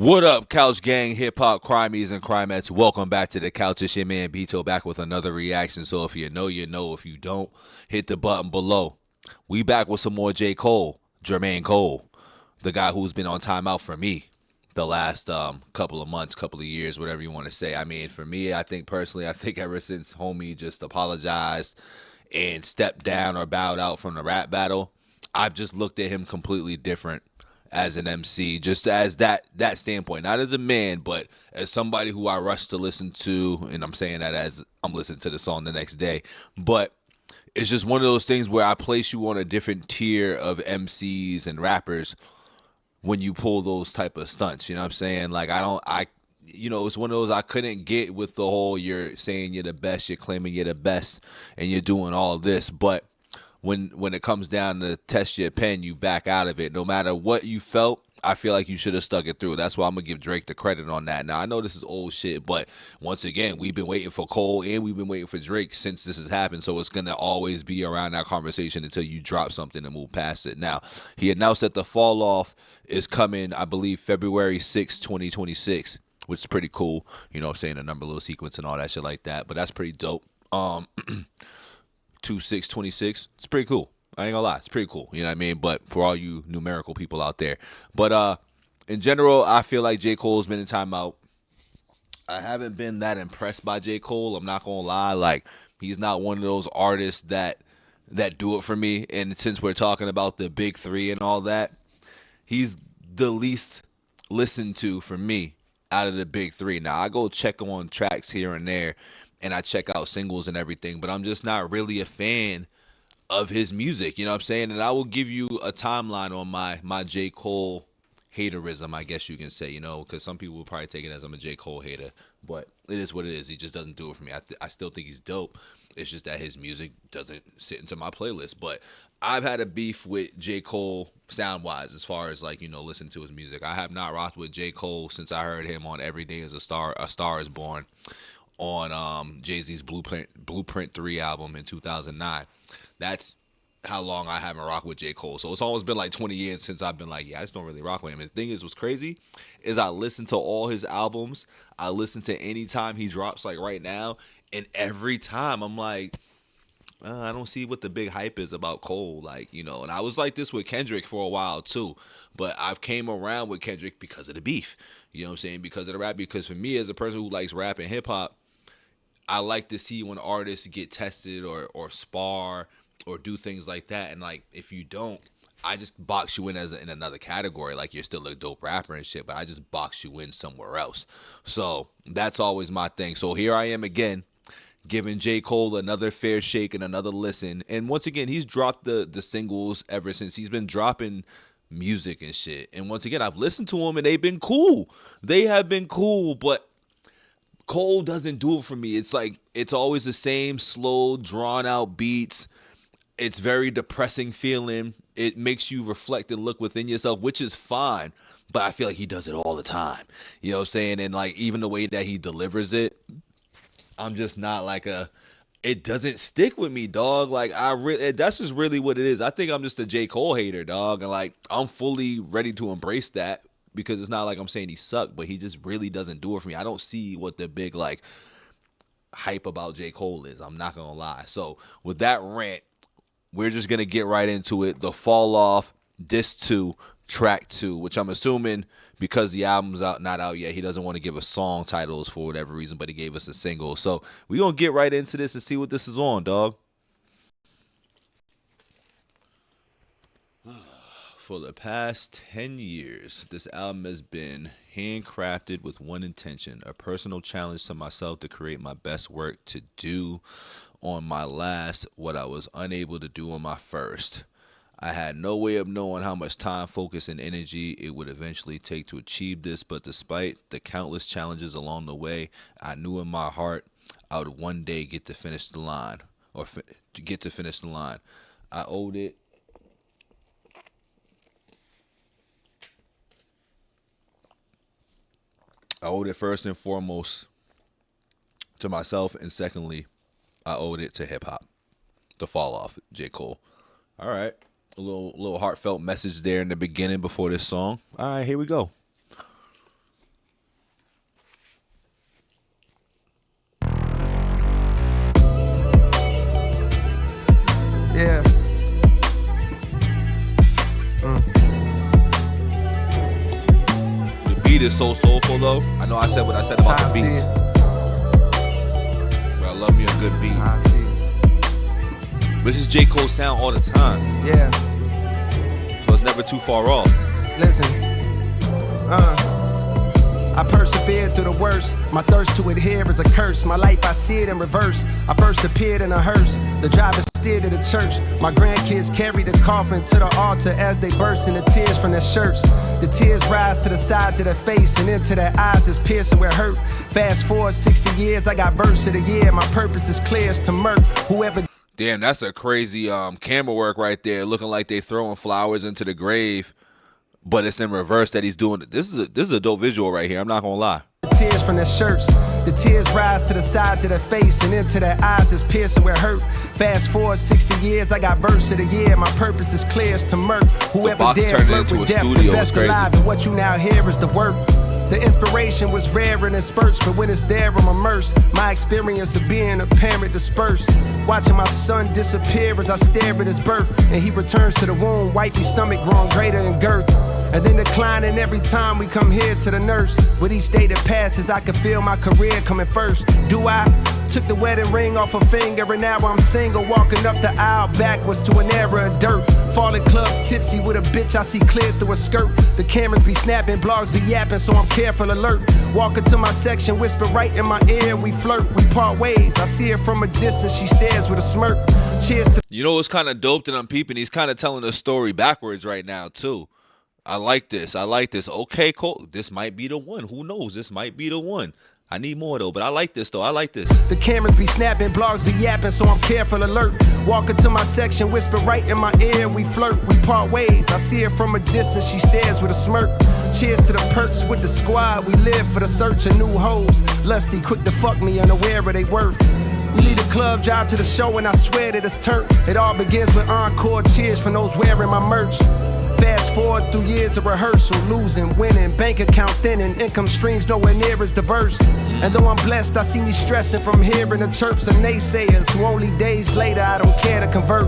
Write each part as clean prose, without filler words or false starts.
What up, Couch Gang, Hip Hop Crimies and Crimettes? Welcome back to the couch. It's your man Bito back with another reaction. So if you know, you know. If you don't, hit the button below. We back with some more J. Cole, Jermaine Cole, the guy who's been on timeout for me the last couple of months, couple of years, whatever you want to say. I mean, for me, I think personally, I think ever since homie just apologized and stepped down or bowed out from the rap battle, I've just looked at him completely different as an MC, just as that standpoint, not as a man, but as somebody who I rush to listen to, and I'm saying that as I'm listening to the song the next day. But it's just one of those things where I place you on a different tier of MCs and rappers when you pull those type of stunts. You know what I'm saying? Like it's one of those I couldn't get with the whole you're saying you're the best, you're claiming you're the best, and you're doing all this, but when it comes down to test your pen, you back out of it. No matter what you felt, I feel like you should have stuck it through. That's why I'm gonna give Drake the credit on that. Now I know this is old shit, but once again, we've been waiting for Cole and we've been waiting for Drake since this has happened. So it's gonna always be around that conversation until you drop something and move past it. Now he announced that the fall off is coming, I believe, February 6th, 2026, which is pretty cool. You know what I'm saying? A number little sequence and all that shit like that. But that's pretty dope. 2626. It's pretty cool. I ain't gonna lie, it's pretty cool. You know what I mean? But for all you numerical people out there. But in general, I feel like J. Cole's been in timeout. I haven't been that impressed by J. Cole. I'm not gonna lie. Like, he's not one of those artists that do it for me. And since we're talking about the big three and all that, he's the least listened to for me out of the big three. Now I go check on tracks here and there, and I check out singles and everything, but I'm just not really a fan of his music. You know what I'm saying? And I will give you a timeline on my J. Cole haterism, I guess you can say, because some people will probably take it as I'm a J. Cole hater, but it is what it is. He just doesn't do it for me. I still think he's dope. It's just that his music doesn't sit into my playlist. But I've had a beef with J. Cole sound wise as far as like, listening to his music. I have not rocked with J. Cole since I heard him on Every Day is a Star is Born on Jay-Z's Blueprint 3 album in 2009. That's how long I haven't rocked with J. Cole. So it's almost been like 20 years since I've been like, yeah, I just don't really rock with him. And the thing is, what's crazy is I listen to all his albums. I listen to any time he drops, like right now. And every time I'm like, I don't see what the big hype is about Cole. Like, and I was like this with Kendrick for a while too. But I've came around with Kendrick because of the beef. You know what I'm saying? Because of the rap. Because for me, as a person who likes rap and hip hop, I like to see when artists get tested or spar or do things like that. And like, if you don't, I just box you in in another category. Like, you're still a dope rapper and shit, but I just box you in somewhere else. So that's always my thing. So here I am again, giving J. Cole another fair shake and another listen. And once again, he's dropped the singles ever since. He's been dropping music and shit. And once again, I've listened to them and they've been cool. They have been cool, but Cole doesn't do it for me. It's like, it's always the same slow, drawn out beats. It's very depressing feeling. It makes you reflect and look within yourself, which is fine. But I feel like he does it all the time. You know what I'm saying? And like, even the way that he delivers it, I'm just not like it doesn't stick with me, dog. Like, that's just really what it is. I think I'm just a J. Cole hater, dog. And like, I'm fully ready to embrace that. Because it's not like I'm saying he sucked, but he just really doesn't do it for me. I don't see what the big like hype about J. Cole is. I'm not gonna lie. So with that rant, we're just gonna get right into it. The Fall Off, Disc 2, Track 2, which I'm assuming because the album's not out yet, he doesn't want to give us song titles for whatever reason, but he gave us a single. So we're gonna get right into this and see what this is on, dog. For the past 10 years, this album has been handcrafted with one intention, a personal challenge to myself to create my best work to do on my last what I was unable to do on my first. I had no way of knowing how much time, focus, and energy it would eventually take to achieve this, but despite the countless challenges along the way, I knew in my heart I would one day get to finish the line, to get to finish the line. I owed it I owed it first and foremost to myself, and secondly, I owed it to hip hop. The Fall Off, J. Cole. All right, a little heartfelt message there in the beginning before this song. All right, here we go. so soulful though. I know I said what I said about the beats, but I love me a good beat. This is J. Cole's sound all the time. Yeah. So it's never too far off. Listen. I persevered through the worst. My thirst to adhere is a curse. My life, I see it in reverse. I first appeared in a hearse. The driver steered to the church. My grandkids carry the coffin to the altar as they burst into tears from their shirts. The tears rise to the sides of their face and into their eyes is piercing where hurt. Fast forward 60 years, I got verse of the year. My purpose is clear as to murk whoever. Damn, that's a crazy camera work right there, looking like they throwing flowers into the grave, but it's in reverse that he's doing it. This is a dope visual right here. I'm not gonna lie. Tears from their shirts. The tears rise to the sides of their face and into their eyes is piercing where hurt. Fast forward 60 years, I got verse of the year. My purpose is clear as to murk whoever dare flirt with death. The best alive, and what you now hear is the work. The inspiration was rare and in spurts, but when it's there, I'm immersed. My experience of being a parent dispersed. Watching my son disappear as I stare at his birth. And he returns to the womb, wifey stomach growing greater in girth. And then declining every time we come here to the nurse. With each day that passes, I can feel my career coming first. Do I? Took the wedding ring off her finger and now I'm single. Walking up the aisle backwards to an era of dirt. Falling clubs tipsy with a bitch I see clear through a skirt. The cameras be snapping, blogs be yapping, so I'm careful alert. Walking to my section, whisper right in my ear. We flirt, we part ways. I see her from a distance, she stares with a smirk. Cheers to. You know what's kind of dope that I'm peeping? He's kind of telling the story backwards right now too. I like this. Okay, cool. This might be the one. Who knows? This might be the one. I need more though, but I like this though. I like this. The cameras be snapping, blogs be yapping, so I'm careful alert. Walking to my section, whisper right in my ear. We flirt, we part ways. I see her from a distance, she stares with a smirk. Cheers to the perks with the squad. We live for the search of new hoes. Lusty, quick to fuck me, unaware of they worth. We lead a club, drive to the show, and I swear that it's turned. It all begins with encore cheers from those wearing my merch. Fast forward through years of rehearsal, losing, winning, bank account thinning, income streams nowhere near as diverse. And though I'm blessed, I see me stressing from hearing the chirps of naysayers who only days later I don't care to convert.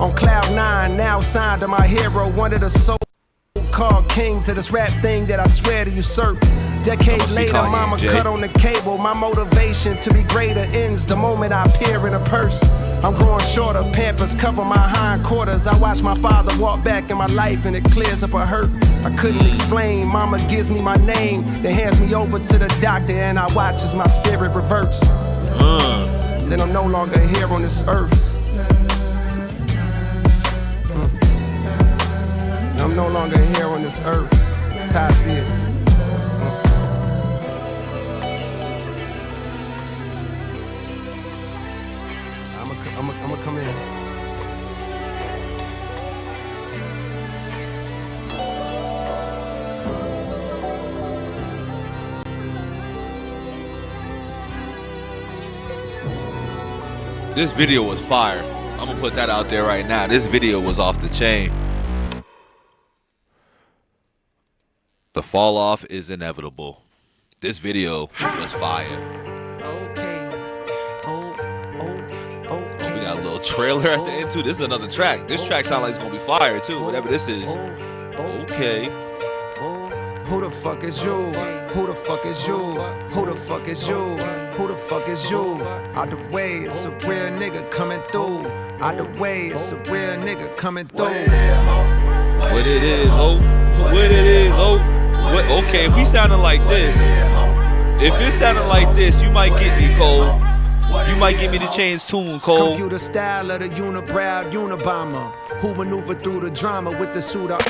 On cloud 9, now signed to my hero, one of the so-called kings of this rap thing that I swear to usurp. Decades later, mama cut on the cable. My motivation to be greater ends the moment I appear in a purse. I'm growing shorter, Pampers cover my hindquarters. I watch my father walk back in my life and it clears up a hurt I couldn't explain. Mama gives me my name, then hands me over to the doctor and I watch as my spirit reverts. Then I'm no longer here on this earth. I'm no longer here on this earth. That's how I see it. I'ma come in. This video was fire. I'm gonna put that out there right now. This video was off the chain. The fall off is inevitable. This video was fire. Trailer at the end too. This is another track. This track sounds like it's gonna be fire too. Whatever this is. Okay. Who the fuck is you? Who the fuck is you? Who the fuck is you? Who the fuck is you? Out the way, it's a real nigga coming through. Out the way, it's a real nigga coming through. What it is, oh? What it is, oh? What? Okay, if we sounding like this, if it sounded like this, you might get me, Cole. You might give me the change tune, Cole. Computer style of the unibrow Unabomber who maneuver through the drama with the suit up.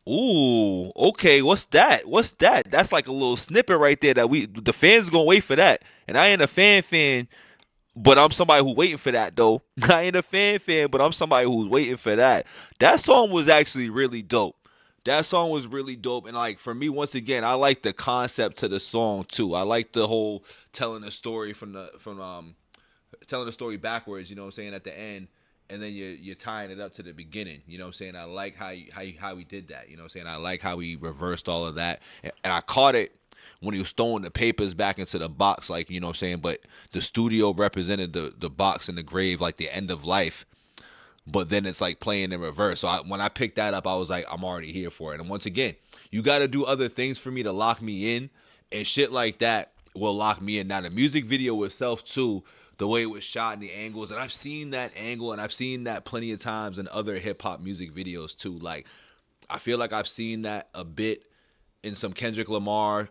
Ooh, okay, what's that? What's that? That's like a little snippet right there that the fans gonna wait for that. And I ain't a fan, but I'm somebody who waiting for that though. I ain't a fan, but I'm somebody who's waiting for that. That song was actually really dope. That song was really dope. And like for me, once again, I like the concept to the song too. I like the whole telling the story telling the story backwards, you know what I'm saying, at the end, and then you're tying it up to the beginning. You know what I'm saying? I like how he did that. You know what I'm saying? I like how he reversed all of that. And I caught it when he was throwing the papers back into the box, like, you know what I'm saying? But the studio represented the box in the grave, like the end of life. but then it's like playing in reverse. So when I picked that up, I was like, I'm already here for it. And once again, you got to do other things for me to lock me in, and shit like that will lock me in. Now the music video itself too, the way it was shot and the angles, and I've seen that angle and I've seen that plenty of times in other hip hop music videos too. Like I feel like I've seen that a bit in some Kendrick Lamar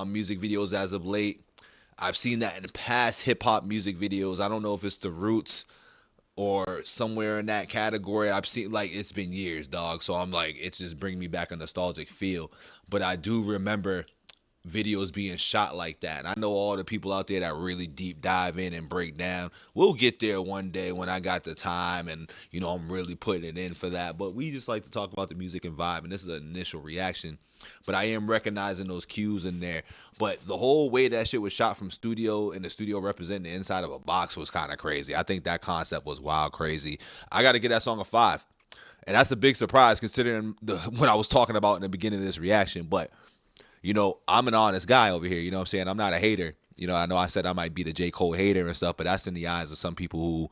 music videos as of late. I've seen that in past hip hop music videos. I don't know if it's The Roots or somewhere in that category. I've seen, like, it's been years, dog. So I'm like, it's just bringing me back a nostalgic feel. But I do remember videos being shot like that. And I know all the people out there that really deep dive in and break down. We'll get there one day when I got the time and, you know, I'm really putting it in for that. But we just like to talk about the music and vibe, and this is an initial reaction. But I am recognizing those cues in there. But the whole way that shit was shot from studio, and the studio representing the inside of a box, was kind of crazy. I think that concept was wild crazy. I got to get that song a 5. And that's a big surprise considering what I was talking about in the beginning of this reaction. But you know, I'm an honest guy over here. You know what I'm saying? I'm not a hater. You know I said I might be the J. Cole hater and stuff, but that's in the eyes of some people who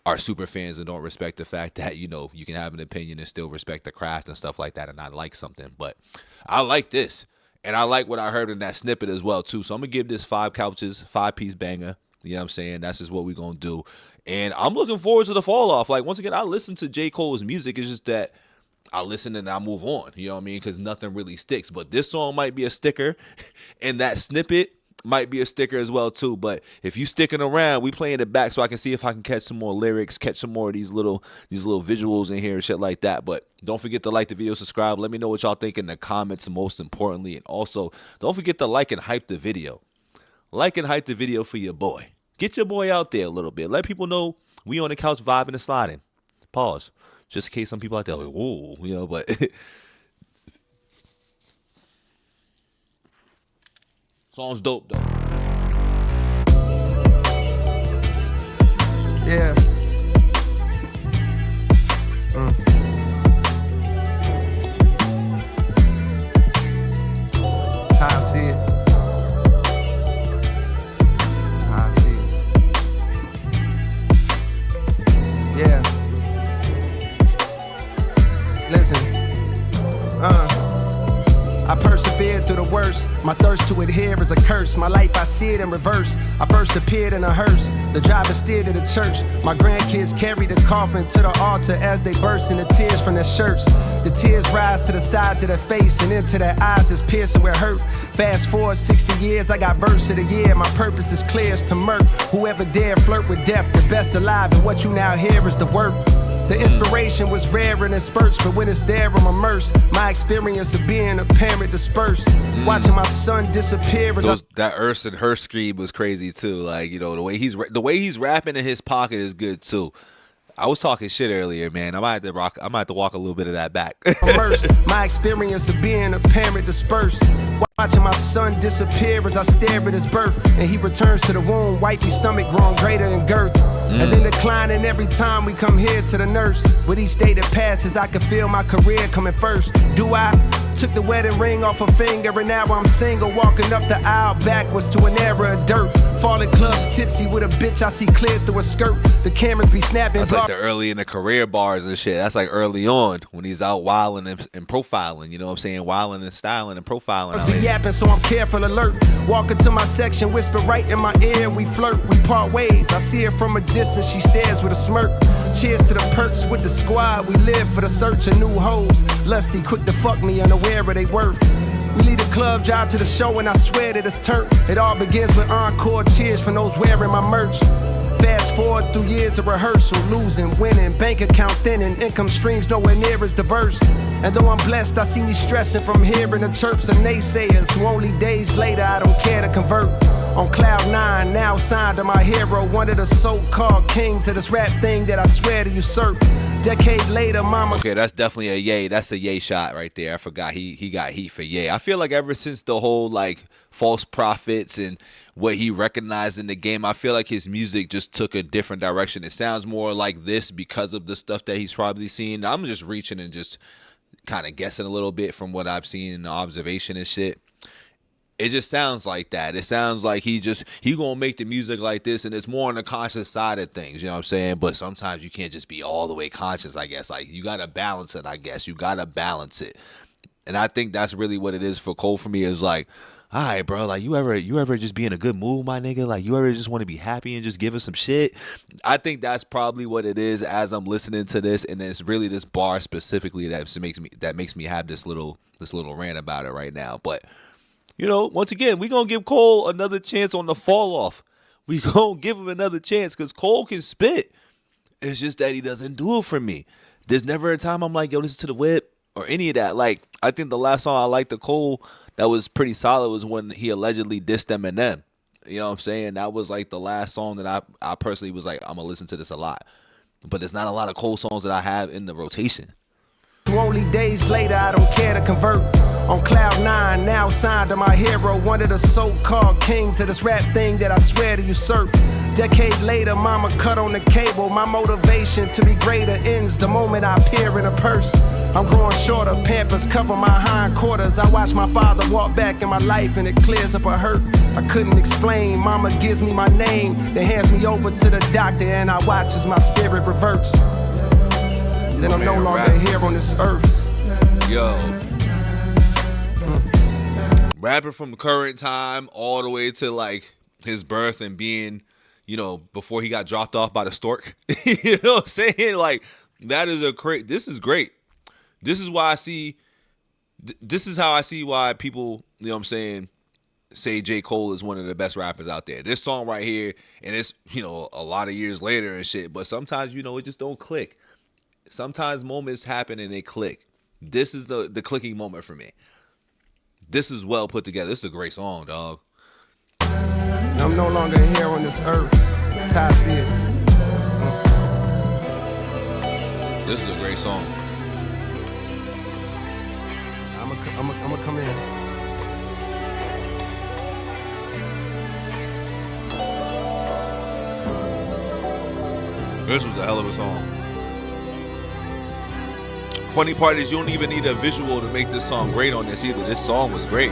are super fans and don't respect the fact that, you know, you can have an opinion and still respect the craft and stuff like that and not like something. But I like this. And I like what I heard in that snippet as well, too. So I'm going to give this 5 couches, 5-piece banger. You know what I'm saying? That's just what we're going to do. And I'm looking forward to the fall off. Like, once again, I listen to J. Cole's music. It's just that I listen and I move on, you know what I mean? Because nothing really sticks. But this song might be a sticker, and that snippet might be a sticker as well too. But if you sticking around, we playing it back so I can see if I can catch some more lyrics, catch some more of these little visuals in here and shit like that. But don't forget to like the video, subscribe. Let me know what y'all think in the comments, most importantly. And also, don't forget to like and hype the video. Like and hype the video for your boy. Get your boy out there a little bit. Let people know we on the couch vibing and sliding. Pause. Just in case some people out there are like, whoa, you know, but song's dope though. Yeah. How I see it. How I see it. Yeah. Listen, I persevered through the worst. My thirst to adhere is a curse. My life, I see it in reverse. I first appeared in a hearse. The driver steered to the church. My grandkids carry the coffin to the altar as they burst into tears from their shirts. The tears rise to the sides of their face and into their eyes is piercing where hurt. Fast forward 60 years, I got verse of the year. My purpose is clear as to murk whoever dare flirt with death. The best alive, and what you now hear is the work. The inspiration was rare and in spurts, but when it's there, I'm immersed. My experience of being a parent dispersed. Watching my son disappear as that Urs and her scream was crazy too. Like, you know, the way he's rapping in his pocket is good too. I was talking shit earlier, man. I might have to walk a little bit of that back. immersed. My experience of being a parent dispersed. Watching my son disappear as I stare at his birth, and he returns to the womb, wifey stomach growing greater in girth, and then declining every time we come here to the nurse. With each day that passes, I can feel my career coming first. Do I? Took the wedding ring off her finger, and now I'm single, walking up the aisle backwards to an era of dirt. Falling clubs tipsy with a bitch I see clear through a skirt. The cameras be snapping. That's like the early in the career bars and shit. That's like early on when he's out wilding and profiling. You know what I'm saying? Wilding and styling and profiling. Be yapping, so I'm careful, alert. Walking to my section, whisper right in my ear. We flirt, we part ways. I see her from a distance, she stares with a smirk. Cheers to the perks with the squad. We live for the search of new hoes. Lusty, quick to fuck me, unaware of they worth. We leave the club, drive to the show, and I swear that it's turnt. It all begins with encore cheers from those wearing my merch. Fast forward through years of rehearsal, losing, winning, bank account thinning, income streams nowhere near as diverse. And though I'm blessed, I see me stressing from hearing the chirps of naysayers who only days later I don't care to convert. On cloud 9, now signed to my hero, one of the so-called kings of this rap thing that I swear to usurp. Decade later, mama. Okay, that's definitely a yay. That's a yay shot right there. I forgot he got heat for yay. I feel like ever since the whole like false prophets and what he recognized in the game, I feel like his music just took a different direction. It sounds more like this because of the stuff that he's probably seen. I'm just reaching and just kind of guessing a little bit from what I've seen in the observation and shit. It just sounds like that. It sounds like he gonna make the music like this, and it's more on the conscious side of things. You know what I'm saying? But sometimes you can't just be all the way conscious. I guess like you gotta balance it. I guess you gotta balance it, and I think that's really what it is for Cole. For me, is like, all right, bro. Like you ever just be in a good mood, my nigga? Like you ever just want to be happy and just give us some shit? I think that's probably what it is as I'm listening to this, and it's really this bar specifically that makes me have this little rant about it right now, but. You know, once again, we going to give Cole another chance on the fall off. We going to give him another chance because Cole can spit. It's just that he doesn't do it for me. There's never a time I'm like, yo, listen to the whip or any of that. Like, I think the last song I liked the Cole that was pretty solid was when he allegedly dissed Eminem. You know what I'm saying? That was like the last song that I personally was like, I'm going to listen to this a lot. But there's not a lot of Cole songs that I have in the rotation. Only days later, I don't care to convert. On cloud nine, now signed to my hero, one of the so-called kings of this rap thing that I swear to usurp. Decade later, mama cut on the cable. My motivation to be greater ends the moment I appear in a purse. I'm growing shorter, Pampers cover my hindquarters. I watch my father walk back in my life and it clears up a hurt I couldn't explain. Mama gives me my name, then hands me over to the doctor, and I watch as my spirit reverts. Then I'm no longer here on this earth. Yo. Rapping from current time all the way to like his birth and being, you know, before he got dropped off by the stork. You know what I'm saying? Like, that is this is great. This is why this is how I see why people, you know what I'm saying, say J. Cole is one of the best rappers out there. This song right here, and it's, you know, a lot of years later and shit, but sometimes, you know, it just don't click. Sometimes moments happen and they click. This is the clicking moment for me. This is well put together. This is a great song, dog. I'm no longer here on this earth. That's how I see it. This is a great song. I'm gonna come in. This was a hell of a song. Funny part is you don't even need a visual to make this song great on this either. This song was great.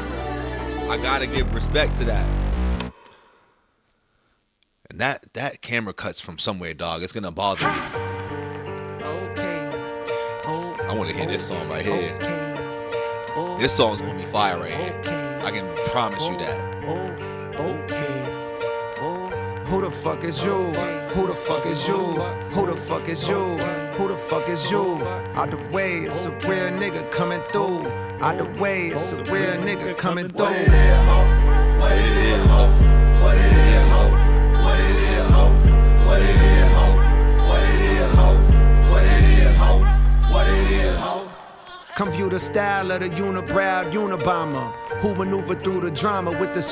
I gotta give respect to that. And that camera cuts from somewhere, dog. It's gonna bother me. Okay. I want to hear this song right here. This song's gonna be fire right here. I can promise you that. Who the fuck is you? Who the fuck is you? Who the fuck is you? Who the fuck is you? Out the way, it's a real nigga coming through. Out the way, it's a real nigga coming through. What it is, ho? What it is, ho? What it is, ho? What it is, ho? What it is, ho? What it is, ho? What it is, ho? What it is, ho? Come view the style of the unibrow Unabomber who maneuver through the drama with the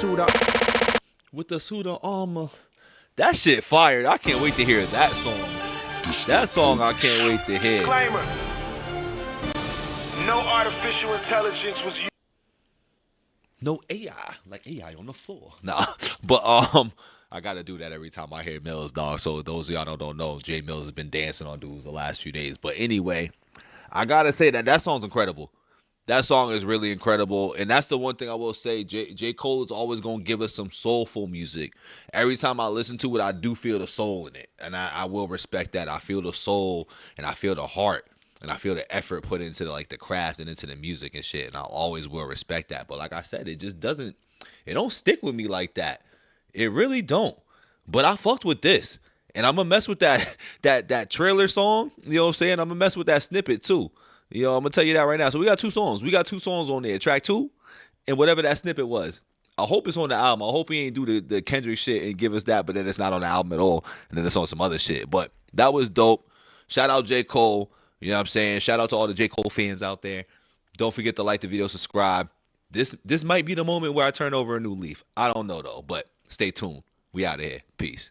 suit of armor. That shit fired. I can't wait to hear that song. That song I can't wait to hear. Disclaimer. No artificial intelligence was used. No AI. Like AI on the floor. Nah. But I gotta do that every time I hear Mills, dog. So those of y'all that don't know, Jay Mills has been dancing on dudes the last few days. But anyway, I gotta say that song's incredible. That song is really incredible. And that's the one thing I will say. J. Cole is always going to give us some soulful music. Every time I listen to it, I do feel the soul in it. And I will respect that. I feel the soul and I feel the heart. And I feel the effort put into the craft and into the music and shit. And I always will respect that. But like I said, it just doesn't, it don't stick with me like that. It really don't. But I fucked with this. And I'm going to mess with that trailer song. You know what I'm saying? I'm going to mess with that snippet too. You know, I'm going to tell you that right now. So we got two songs. We got two songs on there. Track 2 and whatever that snippet was. I hope it's on the album. I hope he ain't do the Kendrick shit and give us that, but then it's not on the album at all. And then it's on some other shit. But that was dope. Shout out J. Cole. You know what I'm saying? Shout out to all the J. Cole fans out there. Don't forget to like the video, subscribe. This might be the moment where I turn over a new leaf. I don't know, though. But stay tuned. We out of here. Peace.